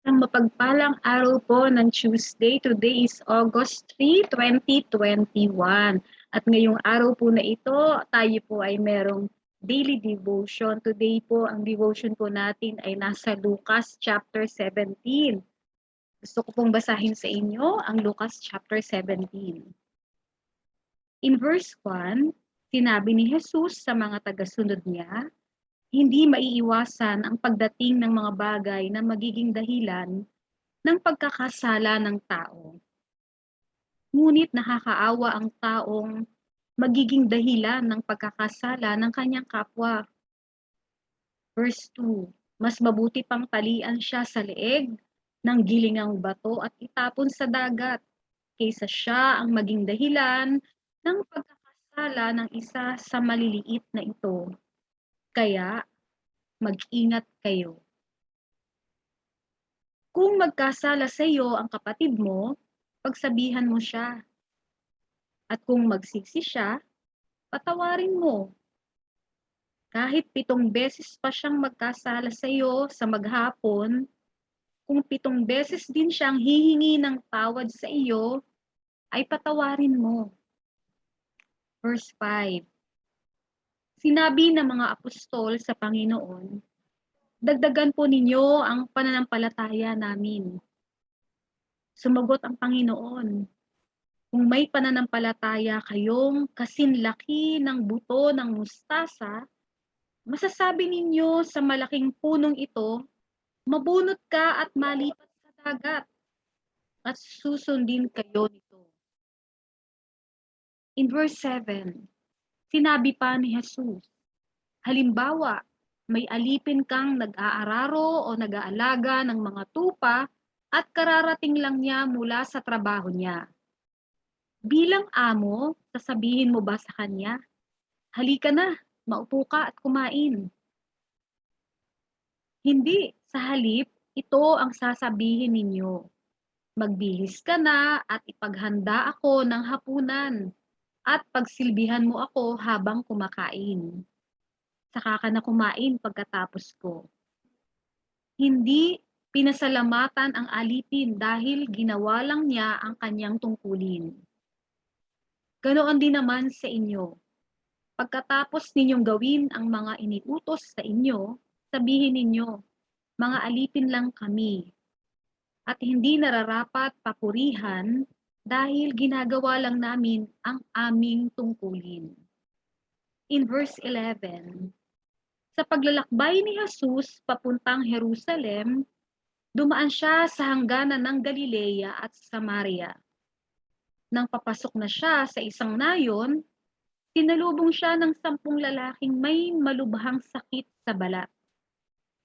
Ang mapagpalang araw po ng Tuesday. Today is August 3, 2021. At ngayong araw po na ito, tayo po ay merong daily devotion. Today po, ang devotion po natin ay nasa Lucas chapter 17. Gusto ko pong basahin sa inyo ang Lucas chapter 17. In verse 1, sinabi ni Jesus sa mga tagasunod niya, hindi maiiwasan ang pagdating ng mga bagay na magiging dahilan ng pagkakasala ng tao. Ngunit nakakaawa ang taong magiging dahilan ng pagkakasala ng kanyang kapwa. Verse 2, mas mabuti pang talian siya sa leeg ng gilingang bato at itapon sa dagat kaysa siya ang maging dahilan ng pagkakasala ng isa sa maliliit na ito. Kaya, mag-ingat kayo. Kung magkasala sa iyo ang kapatid mo, pagsabihan mo siya. At kung magsisi siya, patawarin mo. Kahit 7 beses pa siyang magkasala sa iyo sa maghapon, kung 7 beses din siyang hihingi ng tawad sa iyo, ay patawarin mo. Verse 5. Sinabi ng mga apostol sa Panginoon, dagdagan po ninyo ang pananampalataya namin. Sumagot ang Panginoon, kung may pananampalataya kayong kasinlaki ng buto ng mustasa, masasabi ninyo sa malaking punong ito, mabunot ka at malipat sa dagat, at susundin kayo nito. In verse 7, sinabi pa ni Jesus, halimbawa, may alipin kang nag-aararo o nag-aalaga ng mga tupa at kararating lang niya mula sa trabaho niya. Bilang amo, sasabihin mo ba sa kanya, halika na, maupo ka at kumain? Hindi, sa halip, ito ang sasabihin ninyo. Magbihis ka na at ipaghanda ako ng hapunan at pagsilbihan mo ako habang kumakain. Saka ka na kumain pagkatapos ko. Hindi pinasalamatan ang alipin dahil ginawa lang niya ang kanyang tungkulin. Ganoon din naman sa inyo. Pagkatapos ninyong gawin ang mga iniutos sa inyo, sabihin ninyo, mga alipin lang kami, at hindi nararapat papurihan dahil ginagawa lang namin ang aming tungkulin. In verse 11, sa paglalakbay ni Jesus papuntang Jerusalem, dumaan siya sa hangganan ng Galilea at Samaria. Nang papasok na siya sa isang nayon, sinalubong siya ng 10 lalaking may malubhang sakit sa balat.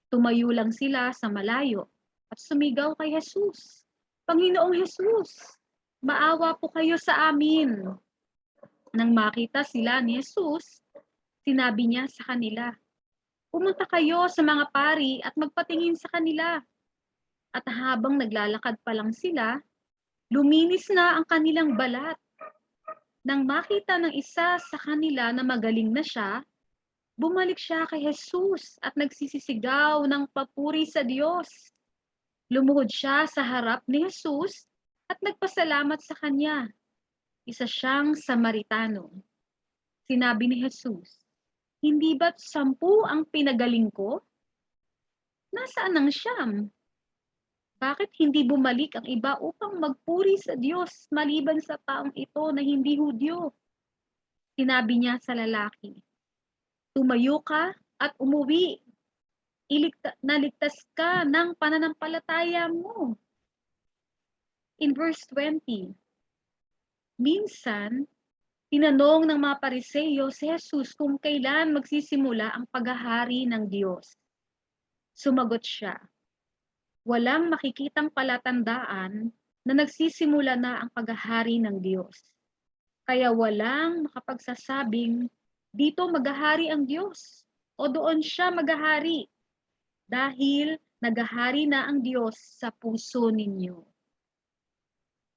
Tumayo lang sila sa malayo at sumigaw kay Jesus, Panginoong Jesus, maawa po kayo sa amin. Nang makita sila ni Jesus, sinabi niya sa kanila, pumunta kayo sa mga pari at magpatingin sa kanila. At habang naglalakad pa lang sila, luminis na ang kanilang balat. Nang makita ng isa sa kanila na magaling na siya, bumalik siya kay Jesus at nagsisisigaw ng papuri sa Diyos. Lumuhod siya sa harap ni Jesus at nagpasalamat sa kanya. Isa siyang Samaritano. Sinabi ni Jesus, hindi ba't 10 ang pinagaling ko? Nasaan ang 9? Bakit hindi bumalik ang iba upang magpuri sa Diyos maliban sa taong ito na hindi Hudyo? Sinabi niya sa lalaki, tumayo ka at umuwi. Naligtas ka ng pananampalataya mo. In verse 20, minsan, tinanong ng mga Pariseyo si Jesus kung kailan magsisimula ang paghahari ng Diyos. Sumagot siya, walang makikitang palatandaan na nagsisimula na ang paghahari ng Diyos. Kaya walang makapagsasabing, dito maghahari ang Diyos o doon siya maghahari dahil naghahari na ang Diyos sa puso ninyo.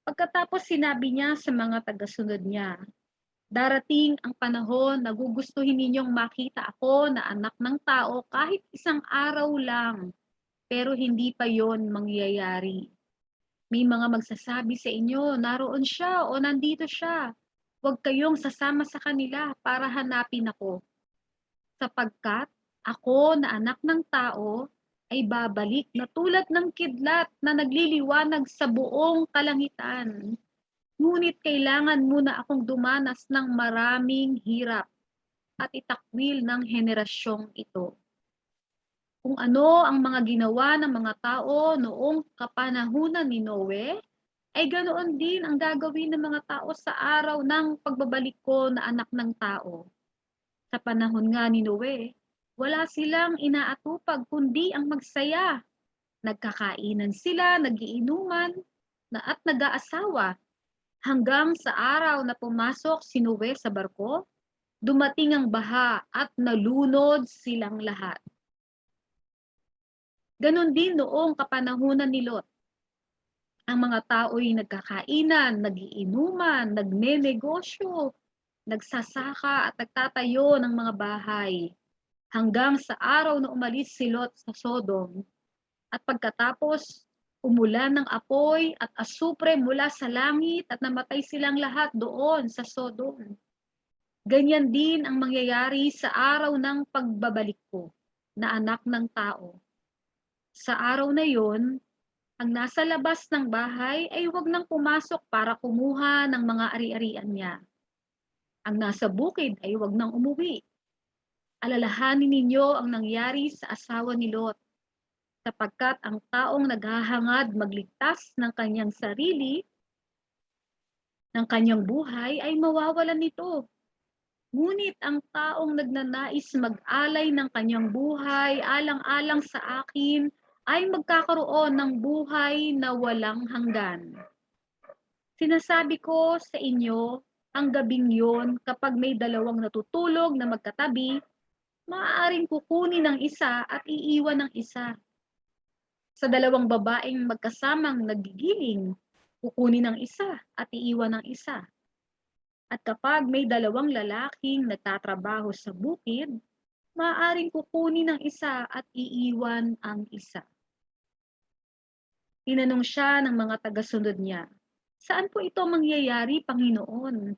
Pagkatapos sinabi niya sa mga tagasunod niya, darating ang panahon na gugustuhin ninyong makita ako na anak ng tao kahit isang araw lang. pero hindi pa yon mangyayari. May mga magsasabi sa inyo, naroon siya o nandito siya. Huwag kayong sasama sa kanila para hanapin ako. Sapagkat ako na anak ng tao ay babalik na tulad ng kidlat na nagliliwanag sa buong kalangitan. Ngunit kailangan muna akong dumanas ng maraming hirap at itakwil ng henerasyong ito. Kung ano ang mga ginawa ng mga tao noong kapanahunan ni Noe, ay ganoon din ang gagawin ng mga tao sa araw ng pagbabalik ko na anak ng tao. Sa panahon nga ni Noe, wala silang inaatupag kundi ang magsaya. Nagkakainan sila, nagiinuman, at nag-aasawa hanggang sa araw na pumasok si Noe sa barko, dumating ang baha at nalunod silang lahat. Ganon din noong kapanahunan ni Lot. Ang mga tao'y nagkakainan, nagiinuman, nagnenegosyo, nagsasaka at nagtatayo ng mga bahay hanggang sa araw na umalis si Lot sa Sodom. At pagkatapos, umulan ng apoy at asupre mula sa langit at namatay silang lahat doon sa Sodom. Ganyan din ang mangyayari sa araw ng pagbabalik ko na anak ng tao. Sa araw na yon, ang nasa labas ng bahay ay huwag nang pumasok para kumuha ng mga ari-arian niya. Ang nasa bukid ay huwag nang umuwi. Alalahanin ninyo ang nangyari sa asawa ni Lot, sapagkat ang taong naghahangad magligtas ng kanyang sarili, ng kanyang buhay, ay mawawalan nito. Ngunit ang taong nagnanais mag-alay ng kanyang buhay alang-alang sa akin ay magkakaroon ng buhay na walang hanggan. Sinasabi ko sa inyo, ang gabing yon kapag may dalawang natutulog na magkatabi, maaaring kukunin ng isa at iiwan ng isa. Sa dalawang babaeng magkasamang nagigiling, kukunin ng isa at iiwan ng isa. At kapag may dalawang lalaking nagtatrabaho sa bukid, maaaring kukunin ng isa at iiwan ang isa. Tinanong siya ng mga tagasunod niya, "Saan po ito mangyayari, Panginoon?"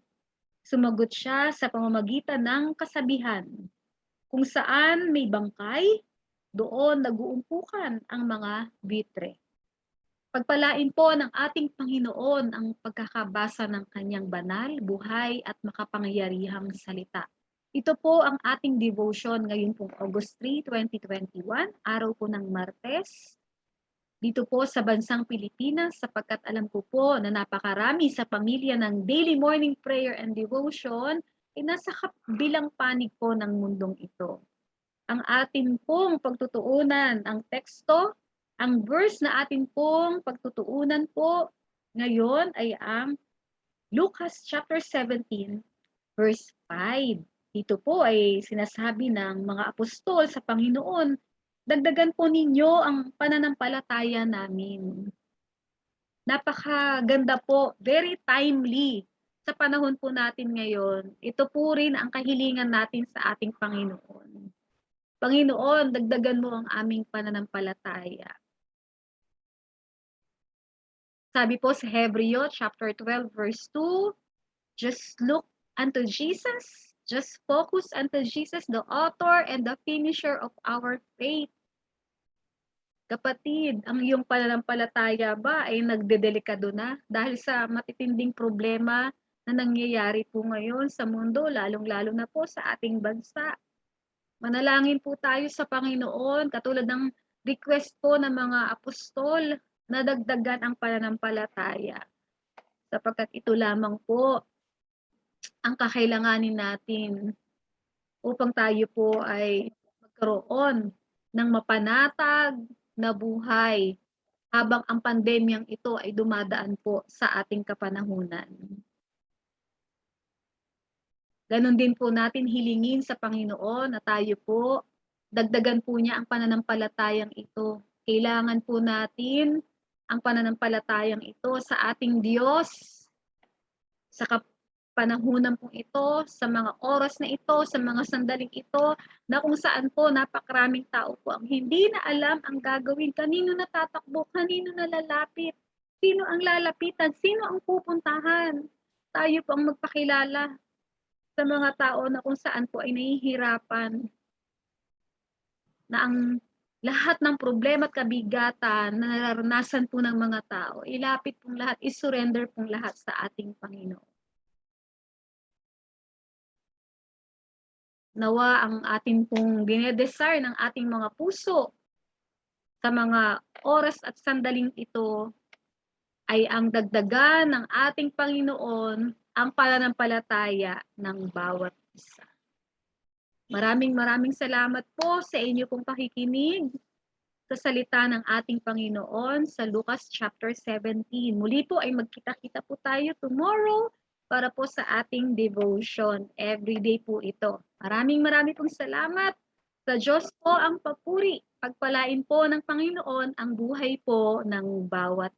Sumagot siya sa pamamagitan ng kasabihan, "Kung saan may bangkay, doon nag-uumpukan ang mga bitre." Pagpalain po ng ating Panginoon ang pagkakabasa ng kanyang banal, buhay at makapangyarihang salita. Ito po ang ating devotion ngayon pong August 3, 2021, araw po ng Martes. Dito po sa bansang Pilipinas, sapagkat alam ko po na napakarami sa pamilya ng daily morning prayer and devotion ay nasa kabilang panig po ng mundong ito. Ang atin pong pagtutuunan, ang teksto, ang verse na atin pong pagtutuunan po ngayon ay ang Lucas chapter 17, verse 5. Dito po ay sinasabi ng mga apostol sa Panginoon, dagdagan po ninyo ang pananampalataya namin. Napakaganda po, very timely sa panahon po natin ngayon. Ito po rin ang kahilingan natin sa ating Panginoon. Panginoon, dagdagan mo ang aming pananampalataya. Sabi po sa Hebreo chapter 12 verse 2, just look unto Jesus, just focus unto Jesus, the author and the finisher of our faith. Kapatid, ang iyong pananampalataya ba ay nagdedelikado na dahil sa matitinding problema na nangyayari po ngayon sa mundo, lalong-lalo na po sa ating bansa? Manalangin po tayo sa Panginoon, katulad ng request po ng mga apostol na dagdagan ang pananampalataya. Sapagkat ito lamang po ang kakailanganin natin upang tayo po ay magkaroon ng mapanatag na buhay habang ang pandemyang ito ay dumadaan po sa ating kapanahunan. Ganon din po natin hilingin sa Panginoon na tayo po, dagdagan po niya ang pananampalatayang ito. Kailangan po natin ang pananampalatayang ito sa ating Diyos, sa panahunan pong ito, sa mga oras na ito, sa mga sandaling ito, na kung saan po napakaraming tao po ang hindi na alam ang gagawin, kanino natatakbo, kanino nalalapit, sino ang lalapitan, sino ang pupuntahan. Tayo po ang magpakilala sa mga tao na kung saan po ay nahihirapan, na ang lahat ng problema at kabigatan na nararanasan po ng mga tao, ilapit pong lahat, isurrender pong lahat sa ating Panginoon. Nawa ang atin pong dinedesire ng ating mga puso sa mga oras at sandaling ito ay ang dagdagan ng ating Panginoon ang pananampalataya ng bawat isa. Maraming salamat po sa inyo pong pakikinig sa salita ng ating Panginoon sa Lucas chapter 17. Muli po ay magkita-kita po tayo tomorrow para po sa ating devotion. Everyday po ito. Maraming pong salamat. Sa Diyos po ang papuri. Pagpalain po ng Panginoon ang buhay po ng bawat